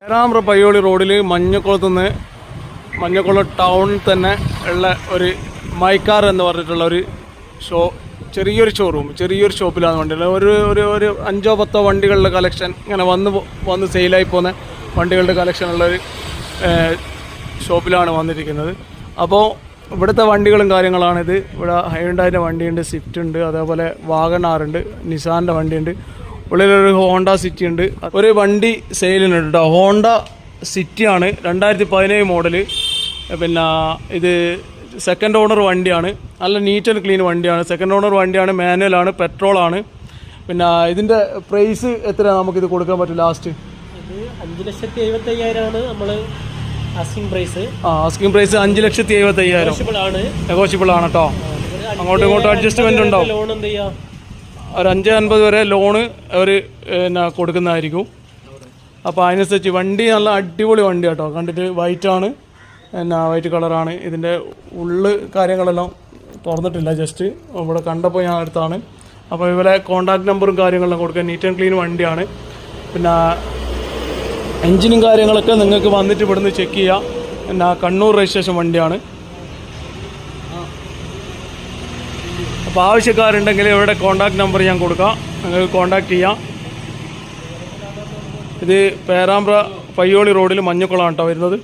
പേരാമ്പ്ര പയ്യോളി റോഡിൽ മഞ്ഞക്കുളം ടൗണിൽ തന്നെ ഉള്ള ഒരു മൈക്കാർ എന്ന് പറഞ്ഞിട്ടുള്ള ഒരു ചെറിയൊരു ഷോപ്പിലാണ് വണ്ടികൾ. ഒരു 5-10 വണ്ടികളുടെ കളക്ഷൻ ഇങ്ങനെ വന്ന് സെയിലായി പോകുന്ന വണ്ടികളുടെ കളക്ഷനുള്ളൊരു ഷോപ്പിലാണ് വന്നിരിക്കുന്നത്. അപ്പോൾ ഇവിടുത്തെ വണ്ടികളും കാര്യങ്ങളാണിത്. ഇവിടെ ഹൈണ്ടായിൻ്റെ വണ്ടിയുണ്ട്, സ്വിഫ്റ്റ് ഉണ്ട്, അതേപോലെ വാഗണാറുണ്ട്, നിസാൻ്റെ വണ്ടിയുണ്ട്, ഉള്ളിലൊരു ഹോണ്ട സിറ്റി ഉണ്ട്. ഒരു വണ്ടി സെയിലിനുണ്ട് കേട്ടോ. ഹോണ്ട സിറ്റിയാണ്, 2017 മോഡല്. പിന്നെ ഇത് സെക്കൻഡ് ഓണർ വണ്ടിയാണ്, നല്ല നീറ്റ് ആൻഡ് ക്ലീൻ വണ്ടിയാണ്. സെക്കൻഡ് ഓണർ വണ്ടിയാണ്, മാനുവലാണ്, പെട്രോളാണ്. പിന്നെ ഇതിൻ്റെ പ്രൈസ് എത്രയാണ് നമുക്കിത് കൊടുക്കാൻ പറ്റും ലാസ്റ്റ്? ഇത് 5,75,000 നമ്മൾ asking price. Asking price 5,75,000 negotiable ആണ് കേട്ടോ. അങ്ങോട്ടും ഇങ്ങോട്ടും അഡ്ജസ്റ്റ്മെൻ്റ് ഉണ്ടാവും. ലോൺ എന്ത് ചെയ്യാം, ഒരു 5,50 വരെ ലോണ് അവർ കൊടുക്കുന്നതായിരിക്കും. അപ്പോൾ അതിനനുസരിച്ച് വണ്ടി നല്ല അടിപൊളി വണ്ടി കേട്ടോ. കണ്ടിട്ട് വൈറ്റാണ്, വൈറ്റ് കളറാണ്. ഇതിൻ്റെ ഉള്ളു കാര്യങ്ങളെല്ലാം തുറന്നിട്ടില്ല, ജസ്റ്റ് ഇവിടെ കണ്ടപ്പോൾ ഞാൻ അടുത്താണ്. അപ്പോൾ ഇവരെ കോൺടാക്ട് നമ്പറും കാര്യങ്ങളെല്ലാം കൊടുക്കുക. നീറ്റ് ആൻഡ് ക്ലീൻ വണ്ടിയാണ്. പിന്നെ എൻജിനും കാര്യങ്ങളൊക്കെ നിങ്ങൾക്ക് വന്നിട്ട് ഇവിടുന്ന് ചെക്ക് ചെയ്യാം. പിന്നെ കണ്ണൂർ രജിസ്ട്രേഷൻ വണ്ടിയാണ്. അപ്പോൾ ആവശ്യക്കാരുണ്ടെങ്കിൽ ഇവിടെ കോൺടാക്ട് നമ്പർ ഞാൻ കൊടുക്കാം, നിങ്ങൾക്ക് കോൺടാക്ട് ചെയ്യാം. ഇത് പേരാമ്പ്ര പയ്യോളി റോഡിൽ മഞ്ഞക്കുളമാണ് കേട്ടോ വരുന്നത്.